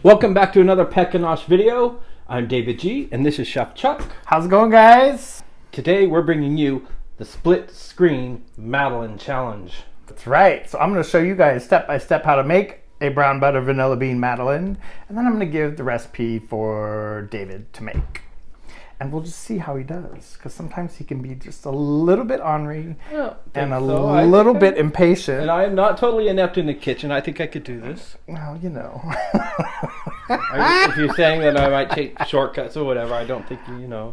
Welcome back to another Peck and Nosh video. I'm David G, and this is Chef Chuck. How's it going, guys? Today we're bringing you the split screen Madeleine challenge. That's right. So I'm going to show you guys step by step how to make a brown butter vanilla bean Madeleine, and then I'm going to give the recipe for David to make. And we'll just see how he does, because sometimes he can be just a little bit ornery and a little bit impatient. And I am not totally inept in the kitchen. I think I could do this. Well, you know. If you're saying that I might take shortcuts or whatever, I don't think you know.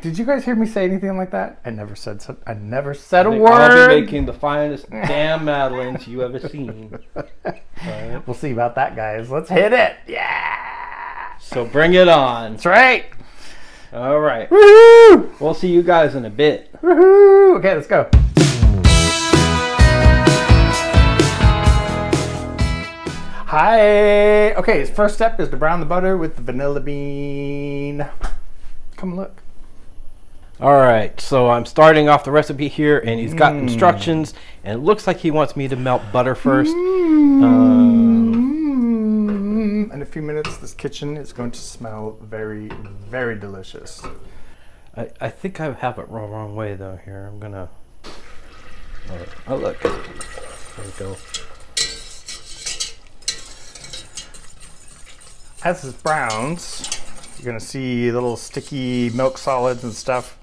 Did you guys hear me say anything like that? I never said a word. I'll be making the finest damn Madeleines you ever seen. Right. We'll see about that, guys. Let's hit it. Yeah. So bring it on. That's right. All right. Woohoo! We'll see you guys in a bit. Woohoo! Okay, let's go. Hi. Okay, first step is to brown the butter with the vanilla bean. Come look. All right, so I'm starting off the recipe here, and he's got instructions, and it looks like he wants me to melt butter first. In a few minutes, this kitchen is going to smell very, very delicious. I think I have it wrong way though. Here, I'm gonna. Oh look, there we go. As this browns, you're gonna see little sticky milk solids and stuff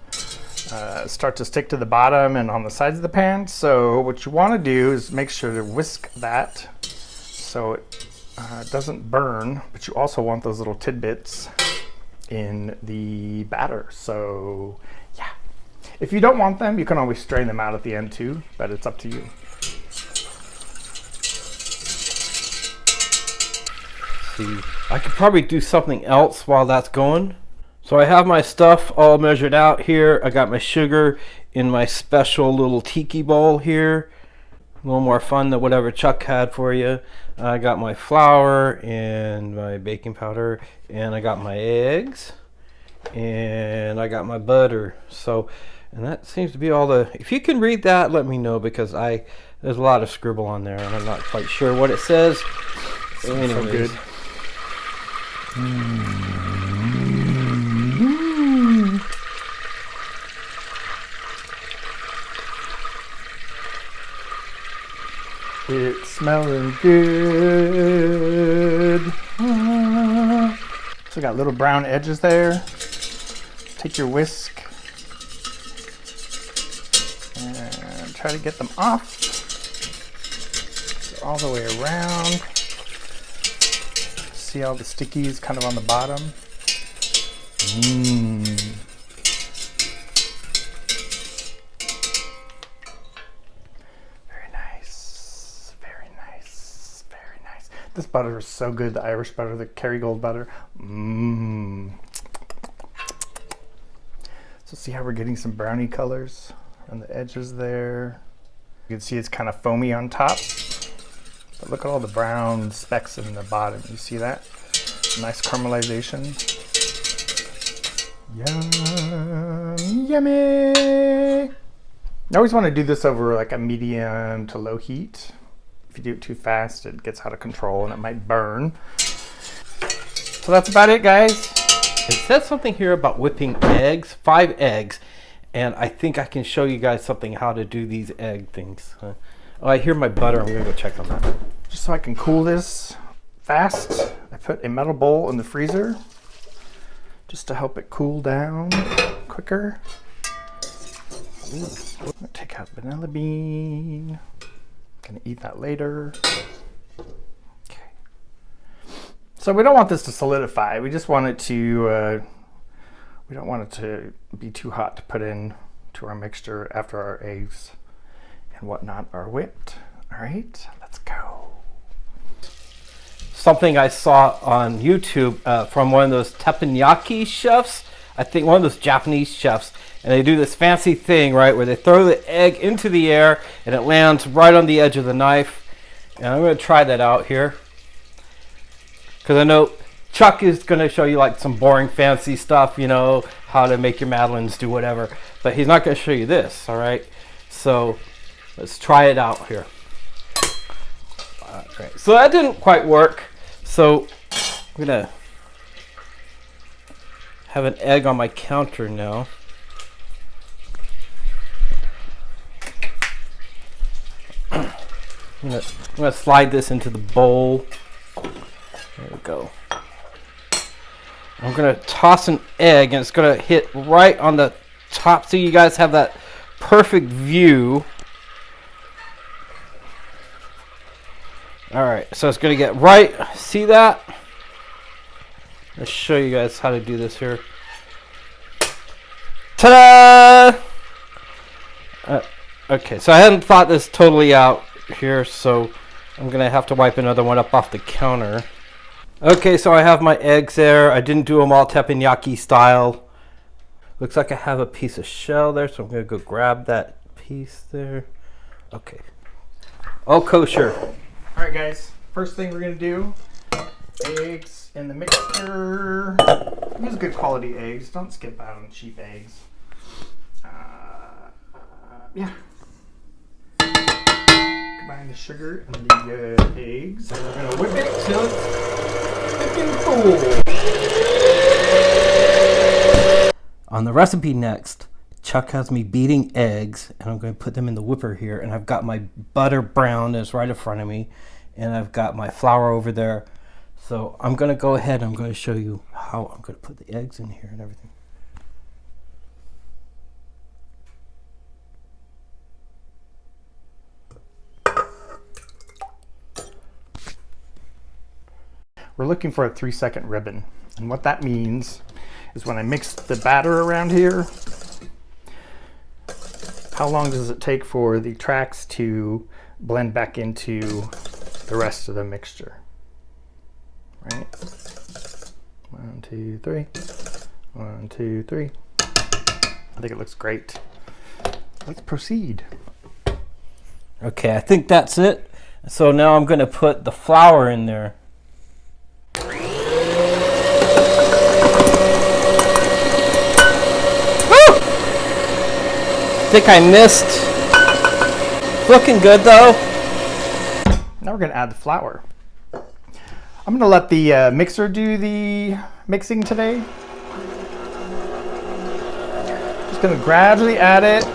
start to stick to the bottom and on the sides of the pan. So what you want to do is make sure to whisk that so it doesn't burn, but you also want those little tidbits in the batter. So yeah, if you don't want them, you can always strain them out at the end too, but it's up to you. See, I could probably do something else while that's going. So I have my stuff all measured out here. I got my sugar in my special little tiki bowl here. A little more fun than whatever Chuck had for you. I got my flour and my baking powder, and I got my eggs, and I got my butter. So, and that seems to be all the. If you can read that, let me know, because there's a lot of scribble on there, and I'm not quite sure what it says. So good. It's smelling good. So got little brown edges there. Take your whisk and try to get them off. Go all the way around. See all the stickies kind of on the bottom. This butter is so good, the Irish butter, the Kerrygold butter. So see how we're getting some brownie colors on the edges there. You can see it's kind of foamy on top. But look at all the brown specks in the bottom. You see that? Nice caramelization. Yum, yummy. I always want to do this over like a medium to low heat. If you do it too fast, it gets out of control and it might burn. So that's about it, guys. It says something here about whipping eggs, 5 eggs, and I think I can show you guys something how to do these egg things. Oh, I hear my butter. I'm gonna go check on that. Just so I can cool this fast, I put a metal bowl in the freezer just to help it cool down quicker. I'm gonna take out vanilla bean. Gonna eat that later. Okay. So we don't want this to solidify. We just want it to. We don't want it to be too hot to put in to our mixture after our eggs and whatnot are whipped. All right, let's go. Something I saw on YouTube from one of those teppanyaki chefs. I think one of those Japanese chefs. And they do this fancy thing, right, where they throw the egg into the air and it lands right on the edge of the knife. And I'm going to try that out here, because I know Chuck is going to show you like some boring fancy stuff, you know, how to make your Madeleines do whatever. But he's not going to show you this, all right? So let's try it out here. All right. So that didn't quite work. So I'm gonna have an egg on my counter now. I'm gonna slide this into the bowl. There we go. I'm gonna toss an egg, and it's gonna hit right on the top, so you guys have that perfect view. All right, so it's gonna get right. See that? Let's show you guys how to do this here. Ta-da! Okay, so I hadn't thought this totally out here, so I'm gonna have to wipe another one up off the counter. Okay, so I have my eggs there. I didn't do them all teppanyaki style. Looks like I have a piece of shell there, so I'm gonna go grab that piece there. Okay, all kosher. All right, guys. First thing we're gonna do: eggs in the mixer. Use good quality eggs. Don't skip out on cheap eggs. Yeah. Combine the sugar and the eggs, and we're gonna whip it till it's thick and full. On the recipe next, Chuck has me beating eggs, and I'm going to put them in the whipper here, and I've got my butter brown that's right in front of me, and I've got my flour over there. So I'm going to go ahead, I'm going to show you how I'm going to put the eggs in here and everything. We're looking for a 3-second ribbon, and what that means is when I mix the batter around here, how long does it take for the tracks to blend back into the rest of the mixture? Right? 1, 2, 3. 1, 2, 3. I think it looks great. Let's proceed. Okay, I think that's it. So now I'm going to put the flour in there. I think I missed. It's looking good though. Now we're going to add the flour. I'm going to let the mixer do the mixing today. Just going to gradually add it.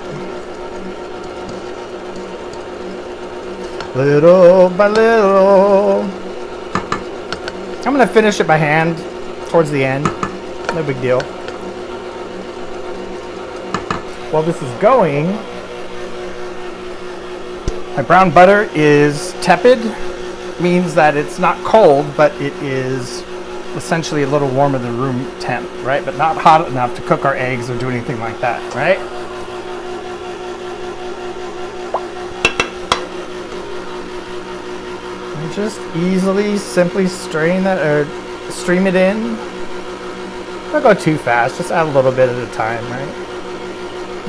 Little by little. I'm going to finish it by hand towards the end. No big deal. While this is going, my brown butter is tepid. Means that it's not cold, but it is essentially a little warmer than room temp, right? But not hot enough to cook our eggs or do anything like that, right? And just easily, simply strain that or stream it in. Don't go too fast, just add a little bit at a time, right?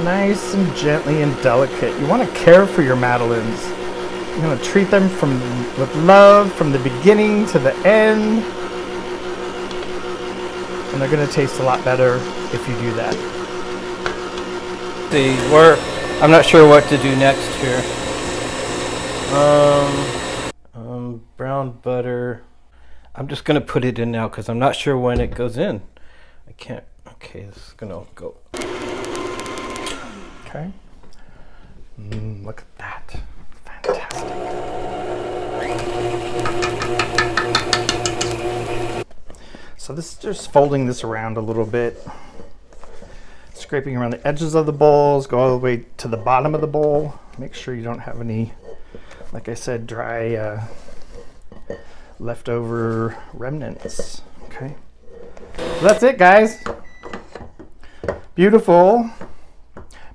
Nice and gently and delicate. You want to care for your madeleines. You want to treat them with love from the beginning to the end. And they're going to taste a lot better if you do that. I'm not sure what to do next here. Brown butter. I'm just going to put it in now because I'm not sure when it goes in. I can't. Okay, this is going to go. Okay. Look at that. Fantastic. So this is just folding this around a little bit. Scraping around the edges of the bowls, go all the way to the bottom of the bowl. Make sure you don't have any, like I said, dry leftover remnants. Okay. So that's it, guys. Beautiful.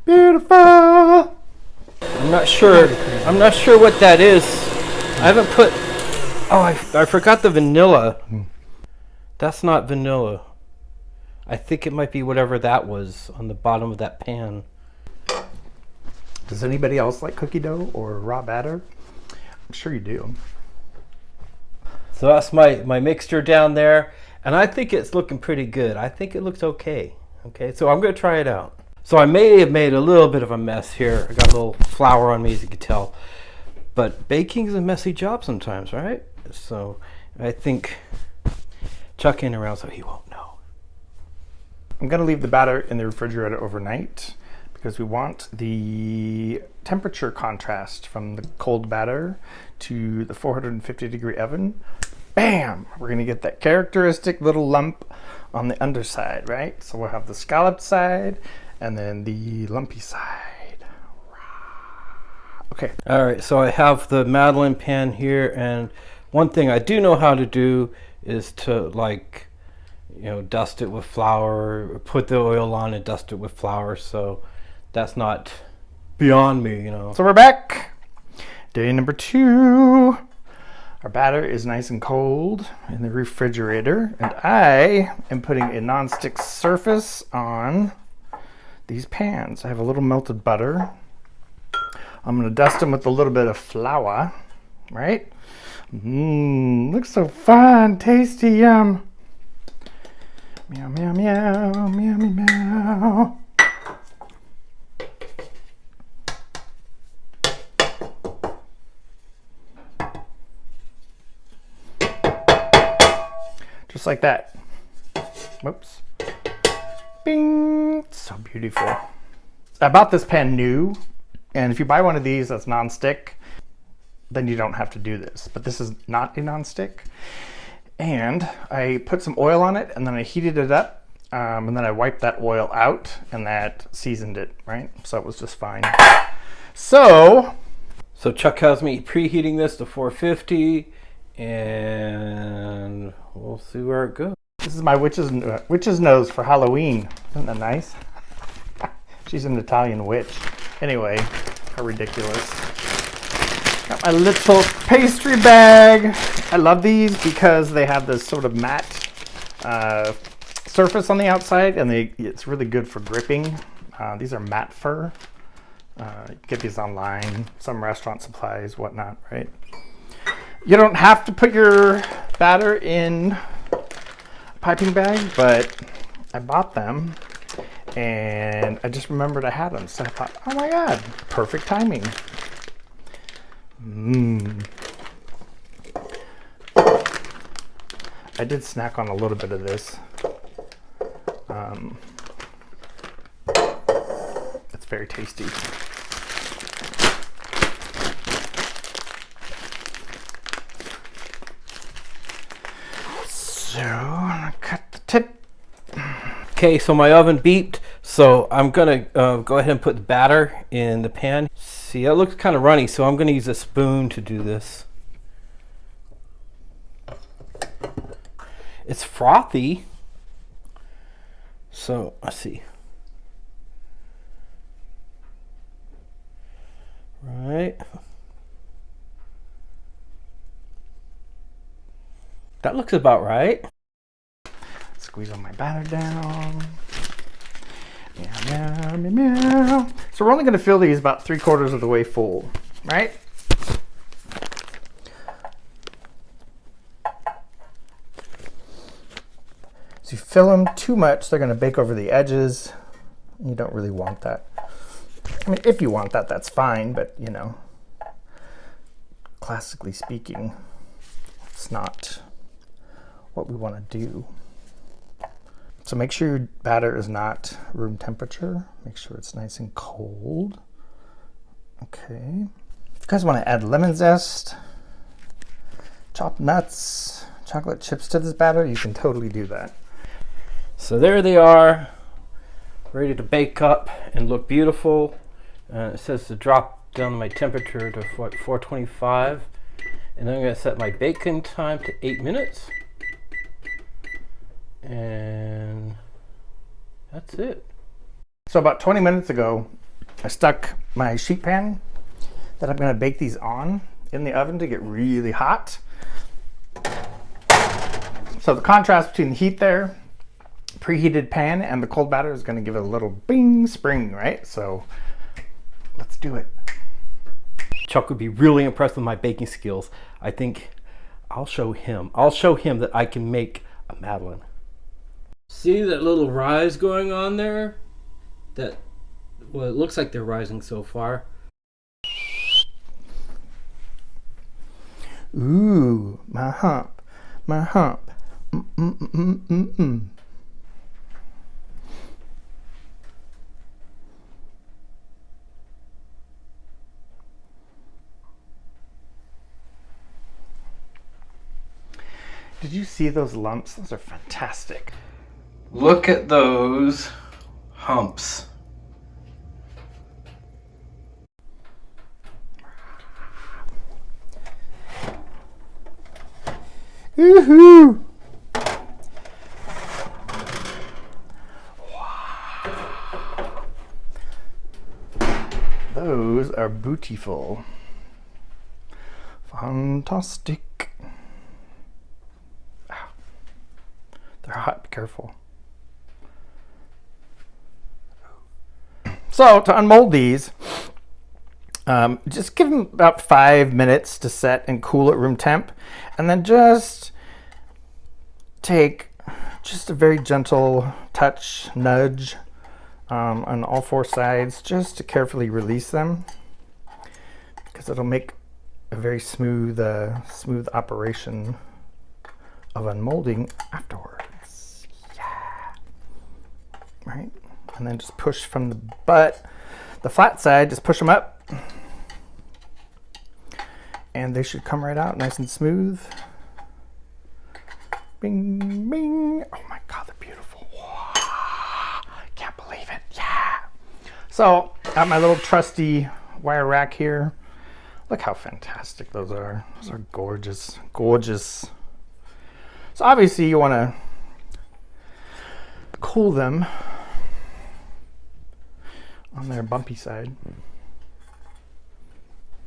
Beautiful. I'm not sure what that is. I haven't put. Oh, I forgot the vanilla. That's not vanilla. I think it might be whatever that was on the bottom of that pan. Does anybody else like cookie dough or raw batter? I'm sure you do. So that's my mixture down there, and I think it's looking pretty good. I think it looks okay. Okay, so I'm going to try it out. So I may have made a little bit of a mess here. I got a little flour on me, as you can tell. But baking is a messy job sometimes, right? So I think Chuck in around so he won't know. I'm going to leave the batter in the refrigerator overnight because we want the temperature contrast from the cold batter to the 450-degree oven. Bam! We're going to get that characteristic little lump on the underside, right? So we'll have the scalloped side and then the lumpy side. Okay. All right, so I have the Madeleine pan here, and one thing I do know how to do is to, like, you know, dust it with flour, or put the oil on and dust it with flour, so that's not beyond me, you know. So we're back. Day number 2. Our batter is nice and cold in the refrigerator, and I am putting a non-stick surface on these pans. I have a little melted butter. I'm going to dust them with a little bit of flour, right? Looks so fun, tasty, yum. Meow, meow, meow, meow, meow, meow. Just like that. Whoops. Bing! So beautiful. I bought this pan new, and if you buy one of these that's non-stick, then you don't have to do this. But this is not a non-stick. And I put some oil on it, and then I heated it up, and then I wiped that oil out, and that seasoned it, right? So it was just fine. So Chuck has me preheating this to 450, and we'll see where it goes. this is my witch's nose for Halloween. Isn't that nice? She's an Italian witch. Anyway, how ridiculous. Got my little pastry bag. I love these because they have this sort of matte surface on the outside, and it's really good for gripping. These are matte fur. You get these online, some restaurant supplies, whatnot, right? You don't have to put your batter in a piping bag, but I bought them and I just remembered I had them. So I thought, oh my God, perfect timing. I did snack on a little bit of this. It's very tasty. So I'm gonna cut the tip. Okay, so my oven beeped, so I'm gonna go ahead and put the batter in the pan. See, that looks kind of runny, so I'm gonna use a spoon to do this. It's frothy, so let's see. Right. That looks about right. Squeeze all my batter down. Meow, meow, meow, meow. So we're only going to fill these about 3/4 of the way full, right? So you fill them too much, they're going to bake over the edges. You don't really want that. I mean, if you want that, that's fine, but you know, classically speaking, it's not what we want to do. So make sure your batter is not room temperature. Make sure it's nice and cold. Okay. If you guys want to add lemon zest, chopped nuts, chocolate chips to this batter, you can totally do that. So there they are, ready to bake up and look beautiful. It says to drop down my temperature to 425, and then I'm going to set my baking time to 8 minutes. And that's it. So about 20 minutes ago, I stuck my sheet pan that I'm going to bake these on in the oven to get really hot. So the contrast between the heat there, preheated pan, and the cold batter is going to give it a little bing spring, right? So let's do it. Chuck would be really impressed with my baking skills. I think I'll show him. I'll show him that I can make a Madeleine. See that little rise going on there? Well, it looks like they're rising so far. Ooh, my hump, Did you see those lumps? Those are fantastic. Look at those humps. Woohoo! Wow. Those are beautiful. Fantastic. Ow. They're hot, be careful. So to unmold these, just give them about 5 minutes to set and cool at room temp, and then just take just a very gentle touch, nudge on all 4 sides, just to carefully release them, because it'll make a very smooth operation of unmolding afterwards. Yeah. Right, and then just push from the butt, the flat side, just push them up, and they should come right out nice and smooth. Bing, bing. Oh my God, they're beautiful. Wow. Can't believe it. Yeah. So, got my little trusty wire rack here. Look how fantastic those are. Those are gorgeous, gorgeous. So obviously you want to cool them on their bumpy side.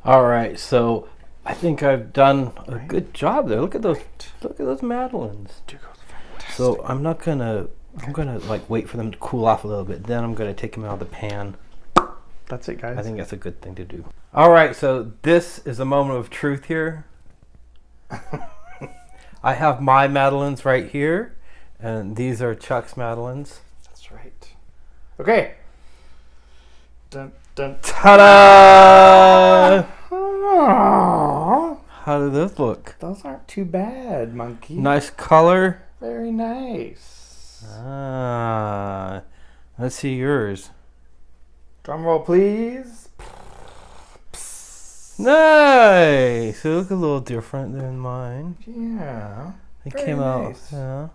All right, so I think I've done a good job there. Look at those. Look at those madeleines. Dude, those are fantastic. So I'm gonna like wait for them to cool off a little bit. Then I'm gonna take them out of the pan. That's it, guys. I think that's a good thing to do. All right, so this is a moment of truth here. I have my madeleines right here, and these are Chuck's madeleines. That's right. Okay. Dun, dun. Ta-da! Aww. How do those look? Those aren't too bad, monkey. Nice color. Very nice. Ah, let's see yours. Drum roll, please. Nice. They look a little different than mine. Yeah. They Very came nice. out.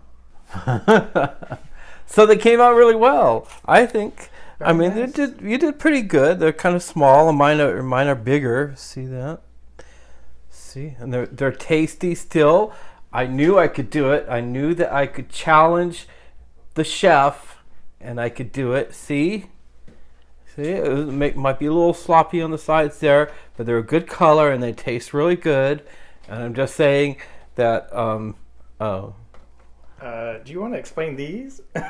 Yeah. So they came out really well, I think. Very I mean, nice. you did pretty good. They're kind of small, and mine are bigger. See that? See, and they're tasty still. I knew I could do it. I knew that I could challenge the chef, and I could do it. See, it might be a little sloppy on the sides there, but they're a good color and they taste really good. And I'm just saying that. Oh. Do you want to explain these? Was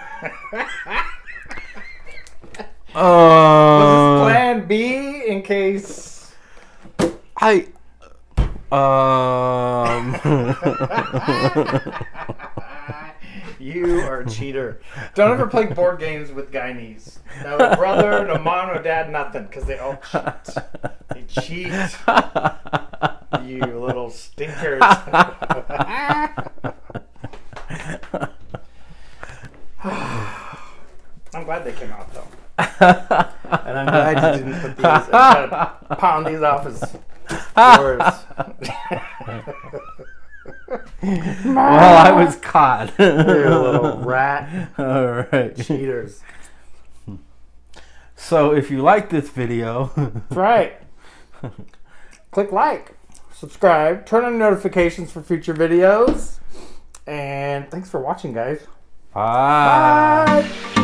this plan B in case? You are a cheater. Don't ever play board games with Guyanese. No brother, no mom, no dad, nothing, because they all cheat. They cheat. You little stinkers. I'm glad they came out, though. And I'm glad you didn't put these and try to pound these off as yours. Well, I was caught. You little rat. All right. Cheaters. So if you like this video, That's right. Click like, subscribe, turn on notifications for future videos. And thanks for watching, guys. bye. Bye.